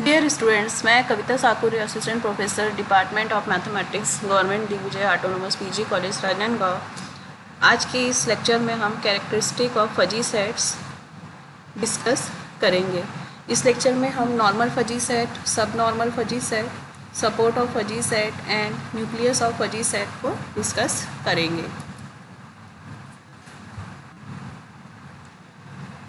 Dear students, मैं Kavita Sakuri, assistant professor department of mathematics, government Digvijay autonomous PG college Rajnandgaon. आज के इस लेक्चर में हम characteristic of fuzzy sets discuss करेंगे। इस लेक्चर में हम normal fuzzy set, sub normal fuzzy set, support of fuzzy set and nucleus of fuzzy set को डिस्कस करेंगे।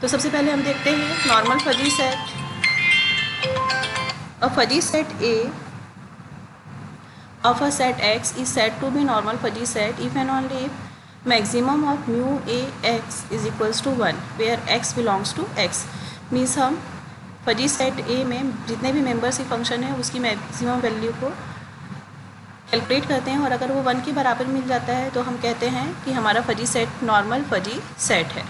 तो सबसे पहले हम देखते हैं normal fuzzy set. A fuzzy set A of a set X is said to be normal fuzzy set if and only if maximum of mu A X is equals to 1 where X belongs to X। Means हम fuzzy set A में जितने भी members की function है उसकी maximum value को calculate करते हैं और अगर वो 1 के बराबर मिल जाता है तो हम कहते हैं कि हमारा fuzzy set normal fuzzy set है।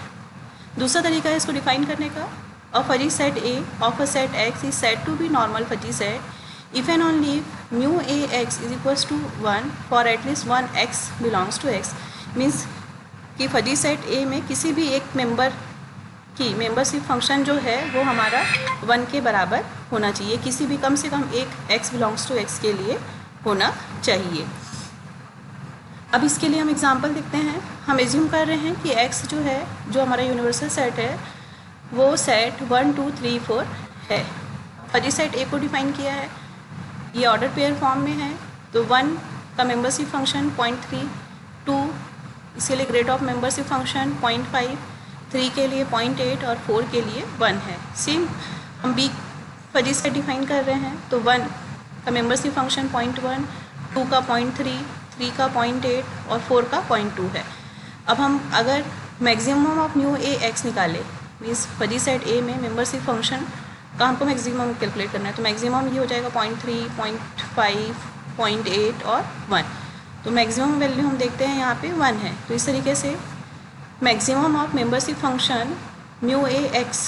दूसरा तरीका है इसको डिफाइन करने का। A fuzzy set A of a set X is said to be normal fuzzy set if and only if mu A X is equals to 1 for at least one X belongs to X। Means कि fuzzy set A में किसी भी एक member की membership function जो है वो हमारा 1 के बराबर होना चाहिए, किसी भी कम से कम एक X belongs to X के लिए होना चाहिए। अब इसके लिए हम एग्जांपल देखते हैं। हम एज्यूम कर रहे हैं कि X जो है, जो हमारा यूनिवर्सल सेट है, वो सेट 1 2 3 4 है। फजी सेट ए को डिफाइन किया है, ये ऑर्डर पेयर फॉर्म में है। तो 1 का मेंबरशिप फंक्शन 0.3, 2 इसके लिए ग्रेड ऑफ मेंबरशिप फंक्शन 0.5, 3 के लिए 0.8 और 4 के लिए 1 है। सेम हम बी फजी सेट डिफाइन कर रहे हैं, तो 1 का मेंबरशिप फंक्शन 0.1, 2 का 0.3, 3 का 0.8 और 4 का 0.2 है। अब हम अगर maximum of mu A x निकालें, मीन्स फजी सेट ए में मेंबरशिप फंक्शन का हमको मैक्सिमम कैलकुलेट करना है, तो मैक्सिमम ये हो जाएगा 0.3, 0.5, 0.8 और 1। तो मैक्सिमम वैल्यू हम देखते हैं यहाँ पे 1 है। तो इस तरीके से maximum of membership function mu A x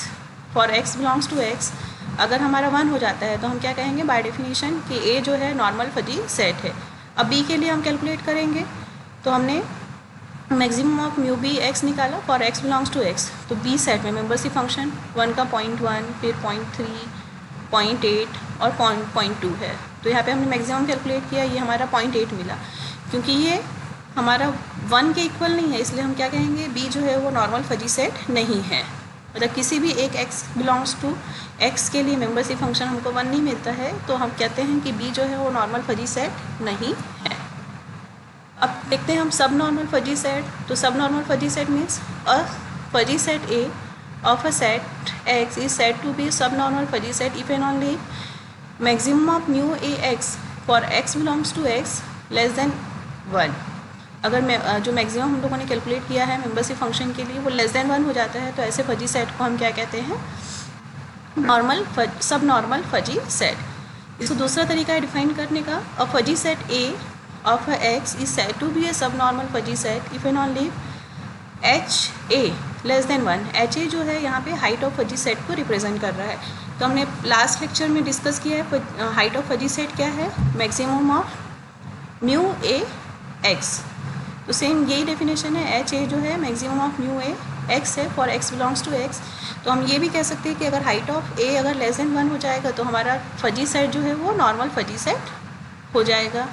for x belongs to x अगर हमारा 1 हो जाता है तो हम क्या कहेंगे बाय डेफिनेशन कि ए जो है नॉर्मल फजी सेट है। अब बी के लिए हम कैलकुलेट करेंगे, तो हमने maximum of mu B X निकाला for x belongs to X. तो बी सेट में मेंबरशिप फंक्शन 1 का 0.1, फिर 0.3, 0.8 और 0.2 है। तो यहाँ पे हमने मैक्सिमम कैलकुलेट किया, ये हमारा 0.8 मिला। क्योंकि ये हमारा 1 के इक्वल नहीं है, इसलिए हम क्या कहेंगे बी जो है वो नॉर्मल फजी सेट नहीं है। मतलब किसी भी एक एक्स बिलोंग्स टू एक्स के लिए मेंबरशिप फंक्शन हमको 1 नहीं मिलता है, तो हम कहते हैं कि बी जो है वो नॉर्मल फजी सेट नहीं है। अब देखते हैं हम सब नॉर्मल फजी सेट। तो sub normal fuzzy set means a fuzzy set A of a set X is said to be sub normal fuzzy set if and only maximum of mu A x for x belongs to X less than 1। अगर मैं जो maximum हम लोगों ने calculate किया है membership function के लिए वो लेस देन 1 हो जाता है, तो ऐसे फजी सेट को हम क्या कहते हैं नॉर्मल सब नॉर्मल फजी सेट। इसको दूसरा तरीका है डिफाइन करने का। A fuzzy set A of a x is said to be a subnormal fuzzy set if and only h a less than 1। h a जो है यहाँ पे हाइट ऑफ फजी सेट को रिप्रेजेंट कर रहा है। तो हमने लास्ट लेक्चर में डिस्कस किया है हाइट ऑफ फजी सेट क्या है, maximum of mu A X. तो सेम यही डेफिनेशन है, एच ए जो है maximum of mu A X है for x belongs to X. तो हम ये भी कह सकते हैं कि अगर हाइट ऑफ ए अगर लेस देन 1 हो जाएगा तो हमारा फजी सेट जो है वो नॉर्मल फजी सेट हो जाएगा।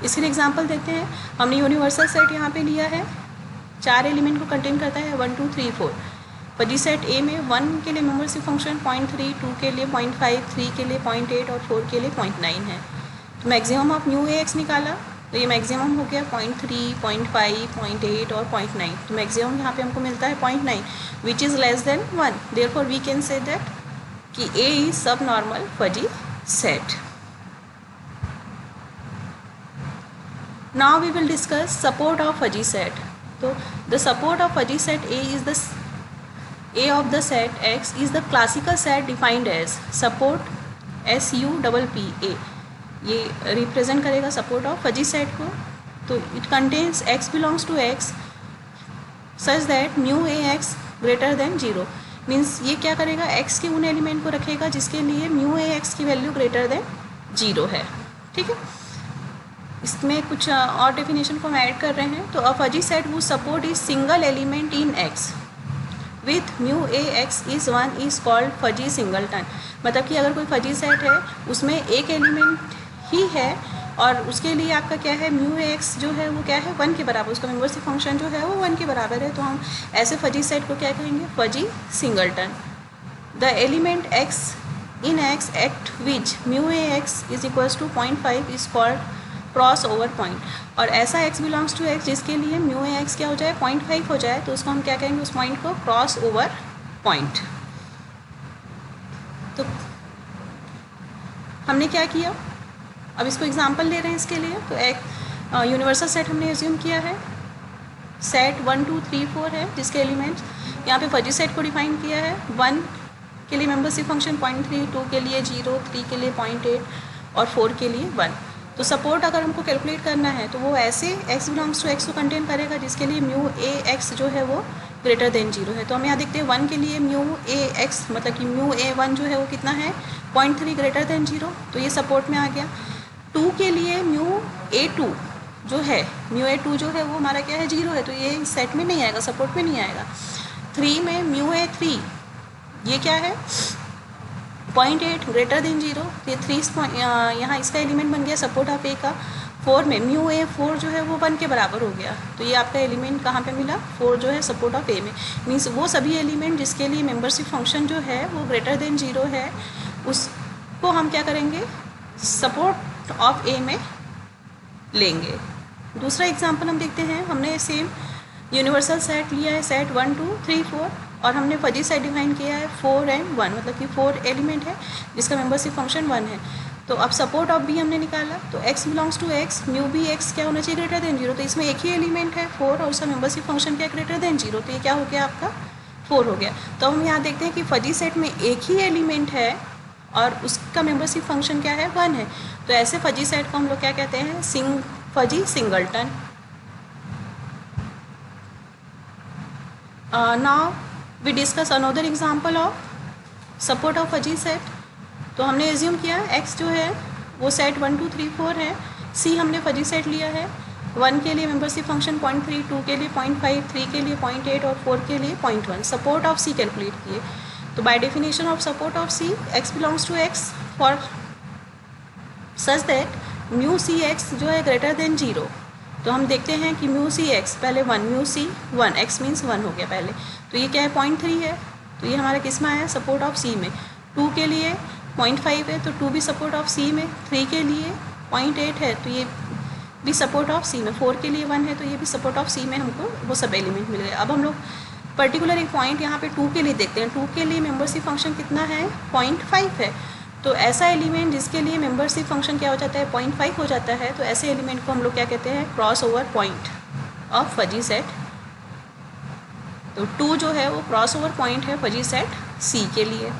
इसके लिए एग्जांपल देते हैं। हमने यूनिवर्सल सेट यहाँ पे लिया है, 4 एलिमेंट को कंटेन करता है 1 2 3 4। फजी सेट ए में 1 के लिए मेंबरशिप फंक्शन 0.3, 2 के लिए 0.5, 3 के लिए 0.8 और 4 के लिए 0.9 है। तो maximum of mu A x निकाला, तो ये मैक्सिमम हो गया 0.3, 0.5, 0.8 और 0.9। तो मैक्सिमम यहाँ पे हमको मिलता है 0.9 which is less than 1। Therefore we can say that कि ए इज सब normal fuzzy set. Now we will discuss support of fuzzy set. So the support of fuzzy set A is the A of the set X is the classical set defined as support SUPPA। ये represent करेगा support of fuzzy set को। तो it contains X belongs to X such that mu A x greater than 0। मीन्स ये क्या करेगा, X के उन एलिमेंट को रखेगा जिसके लिए म्यू ए एक्स की वैल्यू ग्रेटर देन 0 है। ठीक है, इसमें कुछ और डेफिनेशन को हम ऐड कर रहे हैं। तो अ फजी सेट वो support is single element in x. With mu A x is 1 is called fuzzy singleton. मतलब कि अगर कोई फजी सेट है उसमें एक एलिमेंट ही है और उसके लिए आपका क्या है, म्यू ए एक्स जो है वो क्या है 1 के बराबर, उसका मेंबरशिप फंक्शन जो है वो 1 के बराबर है, तो हम ऐसे फजी सेट को क्या कहेंगे, fuzzy singleton. The element x in x at which mu A x is equals to 0.5 is called cross over point. और ऐसा x बिलोंग्स टू x जिसके लिए म्यू ए एक्स क्या हो जाए 0.5 हो जाए, तो उसको हम क्या कहेंगे, उस पॉइंट को क्रॉस ओवर पॉइंट। तो हमने क्या किया, अब इसको एग्जांपल ले रहे हैं इसके लिए। तो एक यूनिवर्सल सेट हमने एज्यूम किया है, सेट 1 2 3 4 है जिसके एलिमेंट्स, यहाँ पे फजी सेट को डिफाइन किया है। 1 के लिए मेंबरशिप फंक्शन 0.3, 2 के लिए 0, 3 के लिए 0.8 और 4 के लिए 1। तो सपोर्ट अगर हमको कैलकुलेट करना है तो वो ऐसे x बिलोंग्स टू x को कंटेन करेगा जिसके लिए म्यू ए एक्स जो है वो ग्रेटर देन 0 है। तो हम यहाँ देखते हैं 1 के लिए म्यू ए एक्स मतलब कि म्यू ए 1 जो है वो कितना है 0.3 ग्रेटर देन 0, तो ये सपोर्ट में आ गया। 2 के लिए म्यू ए 2 जो है, म्यू ए 2 जो है वो हमारा क्या है 0 है, तो ये सेट में नहीं आएगा, सपोर्ट में नहीं आएगा। 3 में म्यू ए 3 ये क्या है 0.8 ग्रेटर देन 0, ये 3 यहाँ इसका एलिमेंट बन गया सपोर्ट ऑफ ए का। 4 में म्यू ए 4 जो है वो 1 के बराबर हो गया, तो ये आपका एलिमेंट कहाँ पे मिला, 4 जो है सपोर्ट ऑफ ए में। मीन्स वो सभी एलिमेंट जिसके लिए मेंबरशिप फंक्शन जो है वो ग्रेटर देन 0 है, उसको हम क्या करेंगे, सपोर्ट ऑफ ए में लेंगे। दूसरा एग्जांपल हम देखते हैं, हमने सेम यूनिवर्सल सेट लिया है, सेट 1 2 3 4, और हमने फजी सेट डिफाइन किया है 4 and 1, मतलब कि 4 एलिमेंट है जिसका मेंबरशिप फंक्शन 1 है। तो अब सपोर्ट ऑफ बी हमने निकाला, तो x belongs to x, mu B x क्या होना चाहिए ग्रेटर देन 0, तो इसमें एक ही एलिमेंट है 4 और उसका मेंबरशिप फंक्शन क्या ग्रेटर देन 0, तो ये क्या हो गया आपका 4 हो गया। तो हम यहाँ देखते हैं कि फजी सेट में एक ही एलिमेंट है और उसका मेंबरशिप फंक्शन क्या है 1 है, तो ऐसे फजी सेट को हम लोग क्या कहते हैं, fuzzy singleton. Now we discuss another example of support of fuzzy set. तो हमने एज्यूम किया x जो है वो सेट 1 2 3 4 है, c हमने फजी सेट लिया है, 1 के लिए मेंबरशिप फंक्शन 0.3, 2 के लिए 0.5, 3 के लिए 0.8 और 4 के लिए 0.1। सपोर्ट ऑफ c कैलकुलेट किए, तो by definition of support of c, x belongs to x for such that mu C X जो है ग्रेटर देन 0। तो हम देखते हैं कि म्यू सी एक्स पहले 1, म्यू सी 1, x मीन्स 1 हो गया पहले, तो ये क्या है 0.3 है, तो ये हमारा किस में आया सपोर्ट ऑफ c में। 2 के लिए 0.5 है तो 2 भी सपोर्ट ऑफ c में, 3 के लिए 0.8 है तो ये भी सपोर्ट ऑफ c में, 4 के लिए 1 है तो ये भी सपोर्ट ऑफ c में, हमको वो सब एलिमेंट मिल गए। अब हम लोग पर्टिकुलर एक पॉइंट यहाँ पे 2 के लिए देखते हैं। 2 के लिए मेंबरशिप फंक्शन कितना है 0.5 है, तो ऐसा एलिमेंट जिसके लिए मेंबरशिप फंक्शन क्या हो जाता है 0.5 हो जाता है, तो ऐसे एलिमेंट को हम लोग क्या कहते हैं, cross over point of fuzzy set. तो 2 जो है वो क्रॉस ओवर पॉइंट है फजी सेट C के लिए।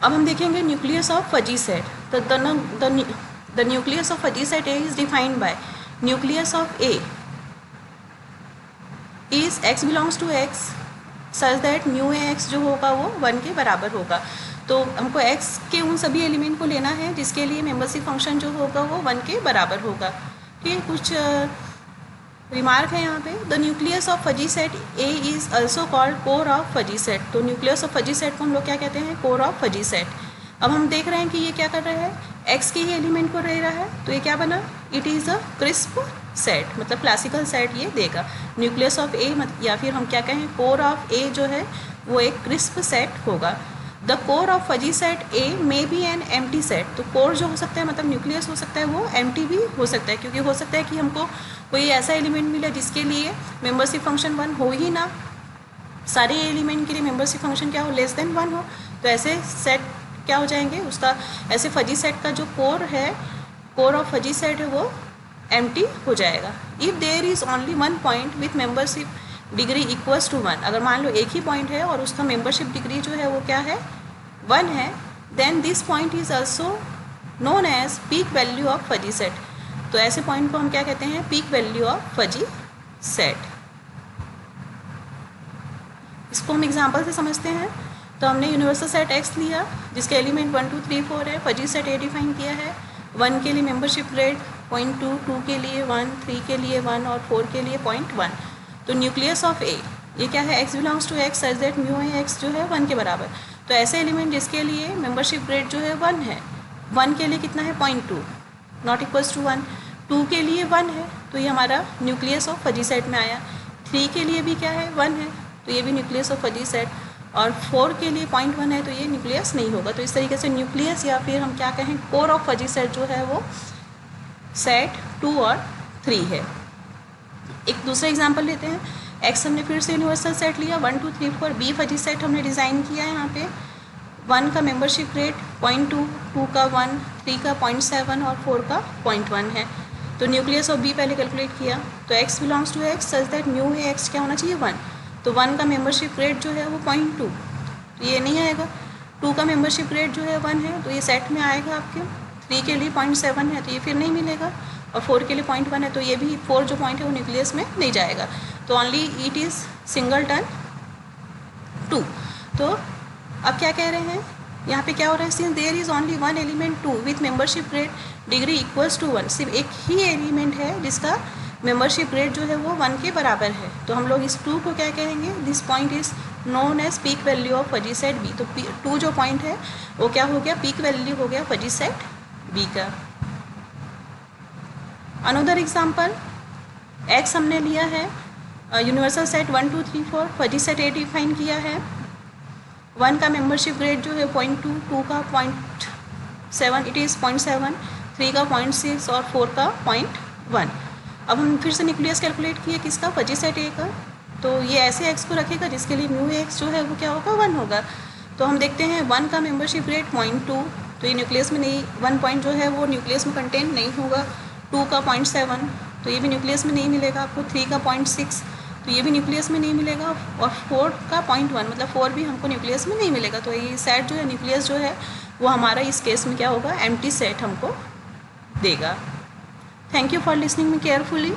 अब हम देखेंगे nucleus of fuzzy set. The nucleus of fuzzy set A is defined by nucleus of A is x belongs to x such that mu A X जो होगा वो 1 के बराबर होगा। तो हमको x के उन सभी एलिमेंट को लेना है जिसके लिए मेंबरशिप फंक्शन जो होगा वो 1 के बराबर होगा। ठीक है, कुछ रिमार्क है यहाँ पे। The nucleus of fuzzy set A is also called core of fuzzy set. तो न्यूक्लियस ऑफ फजी सेट को हम लोग क्या कहते हैं, कोर ऑफ फजी सेट। अब हम देख रहे हैं कि ये क्या कर रहा है, x के ही एलिमेंट को ले रहा है, तो ये क्या बना, it is a crisp set, मतलब क्लासिकल सेट ये देगा। न्यूक्लियस ऑफ A या फिर हम क्या कहें कोर ऑफ A जो है वो एक क्रिस्प सेट होगा। The core of fuzzy set A may be an empty set. तो कोर जो हो सकता है मतलब न्यूक्लियस हो सकता है वो एम्प्टी भी हो सकता है, क्योंकि हो सकता है कि हमको कोई ऐसा एलिमेंट मिला जिसके लिए मेंबरशिप फंक्शन 1 हो ही ना, सारे एलिमेंट के लिए मेंबरशिप फंक्शन क्या हो लेस देन 1 हो, तो ऐसे सेट क्या हो जाएंगे, उसका ऐसे फजी सेट का जो कोर है, कोर ऑफ फजी सेट है वो एम्प्टी हो जाएगा। If there is only 1 point with membership degree equals to 1, अगर मान लो एक ही पॉइंट है और उसका मेंबरशिप डिग्री जो है वो क्या है 1 है, then this point is also known as peak value of fuzzy set. तो ऐसे पॉइंट को हम क्या कहते हैं, peak value of fuzzy set. इसको हम एग्जांपल से समझते हैं। तो हमने यूनिवर्सल सेट एक्स लिया जिसके एलिमेंट 1 2 3 4 है, फजी सेट ए डिफाइन किया है। 1 के लिए मेंबरशिप ग्रेड 0.2, 2 के लिए 1, 3 के लिए 1 और 4 के लिए 0.1। तो न्यूक्लियस ऑफ ए ये क्या है, x belongs to x such that mu A X जो है 1 के बराबर। तो ऐसे एलिमेंट जिसके लिए मेंबरशिप ग्रेड जो है 1 है, 1 के लिए कितना है 0.2 नॉट इक्वल्स टू 1, 2 के लिए 1 है तो ये हमारा न्यूक्लियस ऑफ फजी सेट में आया। 3 के लिए भी क्या है 1 है तो ये भी न्यूक्लियस ऑफ फजी सेट, और 4 के लिए 0.1 है तो ये न्यूक्लियस नहीं होगा। तो इस तरीके से न्यूक्लियस या फिर हम क्या कहें कोर ऑफ फजी सेट जो है वो सेट 2 और 3 है। एक दूसरा एग्जांपल लेते हैं। एक्स हमने फिर से यूनिवर्सल सेट लिया 1 2 3 4, बी फजी सेट हमने डिज़ाइन किया है। यहाँ पे 1 का मेंबरशिप रेट 0.2, 2 का 1, 3 का 0.7 और 4 का 0.1 है। तो न्यूक्लियस ऑफ बी पहले कैलकुलेट किया तो x belongs to x such that mu A X क्या होना चाहिए 1। तो 1 का मेंबरशिप रेट जो है वो 0.2 तो ये नहीं आएगा। 2 का मेंबरशिप रेट जो है 1 है तो ये सेट में आएगा आपके। 3 के लिए 0.7 है तो ये फिर नहीं मिलेगा, और 4 के लिए 0.1 है तो ये भी 4 जो पॉइंट है वो न्यूक्लियस में नहीं जाएगा। तो ओनली इट इज़ सिंगलटन 2। तो अब क्या कह रहे हैं यहाँ पे क्या हो रहा है, since there is only 1 element 2 with membership rate degree equals to 1, सिर्फ एक ही एलिमेंट है जिसका मेंबरशिप रेट जो है वो 1 के बराबर है। तो हम लोग इस 2 को क्या कहेंगे, this point is known as peak value of fuzzy set B. तो 2 जो पॉइंट है वो क्या हो गया, पीक वैल्यू हो गया फजी सेट बी का। अनदर एग्जाम्पल, एक्स हमने लिया है यूनिवर्सल सेट 1 2 3 4, फजी सेट ए डिफाइन किया है। 1 का मेंबरशिप ग्रेड जो है 0.2, 2 का 0.7 इट इज़ 0.7, 3 का 0.6 और 4 का 0.1। अब हम फिर से न्यूक्लियस कैलकुलेट किए किसका, फजी सेट ए का। तो ये ऐसे एक्स को रखेगा जिसके लिए म्यू एक्स जो है वो क्या होगा 1 होगा। तो हम देखते हैं 1 का मेंबरशिप रेट 0.2 तो ये न्यूक्लियस में नहीं, 1 पॉइंट जो है वो न्यूक्लियस में कंटेन नहीं होगा। 2 का 0.7 तो ये भी न्यूक्लियस में नहीं मिलेगा आपको। 3 का 0.6 तो ये भी न्यूक्लियस में नहीं मिलेगा, और 4 का 0.1 मतलब 4 भी हमको न्यूक्लियस में नहीं मिलेगा। तो ये सेट जो है न्यूक्लियस जो है वो हमारा इस केस में क्या होगा, एम्प्टी सेट हमको देगा। Thank you for listening me carefully.